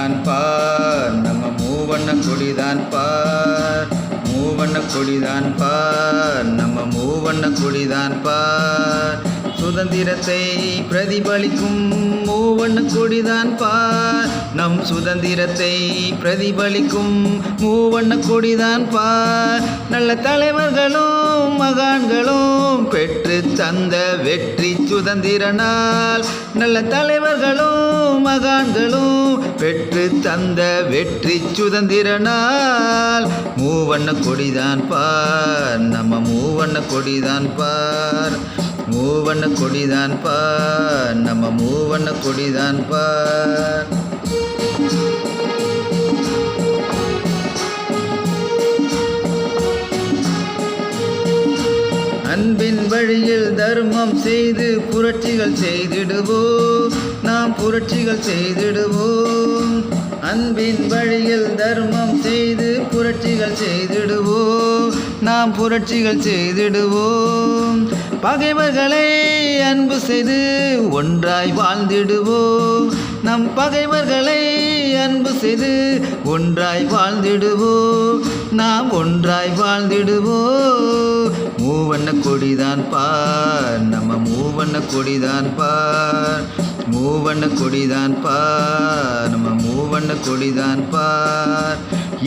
கொடிதான் பார், நம்ம மூவண்ண கொடிதான் பார். மூவண்ண கொடிதான் பார், நம்ம மூவண்ண கொடிதான் பார். சுதந்திரத்தை பிரதிபலிக்கும் மூவண்ண கொடிதான் பார். நம் சுதந்திரத்தை பிரதிபலிக்கும் மூவண்ண கொடிதான் பார். நல்ல தலைவர்களும் மகான்களும் பெற்று தந்த வெற்றி சுதந்திர நாள். நல்ல தலைவர்களும் மகான்களும் பெற்று தந்த வெற்றி சுதந்திர நாள். மூவண்ண கொடிதான் பார், நம்ம மூவண்ண கொடிதான் பார். மூவண்ண கொடிதான் பார், நம்ம மூவண்ண கொடிதான் பார். அன்பின் வழியில் தர்மம் செய்து புரட்சிகள் செய்திடுவோம், நாம் புரட்சிகள் செய்திடுவோம். அன்பின் வழியில் தர்மம் செய்து புரட்சிகள் செய்திடுவோம், நாம் புரட்சிகள் செய்திடுவோம். பகைவர்களை அன்பு செய்து ஒன்றாய் வாழ்ந்திடுவோம், நம் பகைவர்களை அன்பு செய்து ஒன்றாய் வாழ்ந்திடுவோம், நாம் ஒன்றாய் வாழ்ந்திடுவோம். மூவண்ண கொடிதான் பார், நம்ம மூவண்ண கொடிதான் பார். மூவண்ண கொடிதான் பார், நம்ம மூவண்ண கொடிதான் பார்.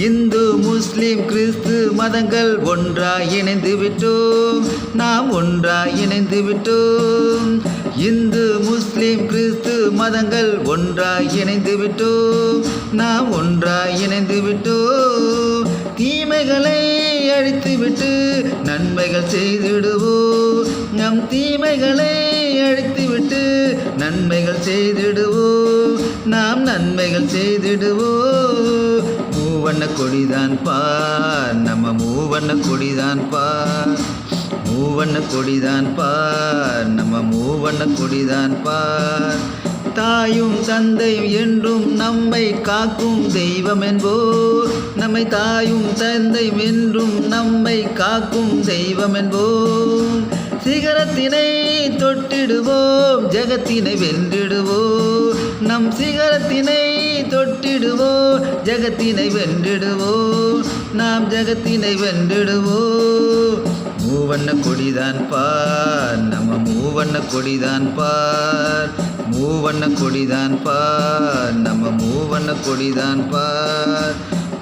இந்து முஸ்லிம் கிறிஸ்து மதங்கள் ஒன்றாய் இணைந்து விட்டோம், நாம் ஒன்றாய் இணைந்து விட்டோம். இந்து முஸ்லிம் கிறிஸ்து மதங்கள் ஒன்றாய் இணைந்து விட்டோம், நாம் ஒன்றாய் இணைந்து விட்டோம். தீமைகளை அழித்துவிட்டு நன்மைகள் செய்திடுவோம், நம் தீமைகளை அழித்துவிட்டு நன்மைகள் செய்திடுவோம், நாம் நன்மைகள் செய்திடுவோம். மூவண்ண கொடிதான் பார், நம்ம மூவண்ண கொடிதான் பார். மூவண்ண கொடிதான் பார், நம்ம மூவண்ண கொடிதான் பார். தாயும் தந்தையும் என்றும் நம்மை காக்கும் தெய்வம் என்போர், நம்மை தாயும் தந்தையும் என்றும் நம்மை காக்கும் தெய்வம் என்போம். சிகரத்தினை தொட்டிடுவோம், ஜெகத்தினை வென்றிடுவோம், நம் சிகரத்தினை தொட்டிடுவோம், ஜெகத்தினை வென்றிடுவோம், நாம் ஜெகத்தினை வென்றிடுவோம். மூவண்ண கொடிதான் பார், நம்ம மூவண்ண கொடிதான் பார். மூவண்ண கொடிதான் பார், நம்ம மூவண்ண கொடிதான் பார்.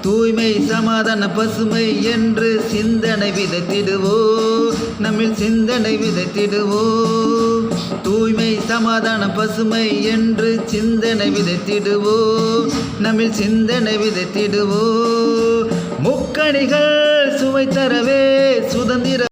தூய்மை சமாதான பசுமை என்று சிந்தனை விதைத்திடுவோம், நம்மில் சிந்தனை விதைத்திடுவோம். தூய்மை சமாதான பசுமை என்று சிந்தனை விதைத்திடுவோம், நம்மில் சிந்தனை விதைத்திடுவோம். முக்கணிகள் சுவை தரவே சுதந்திர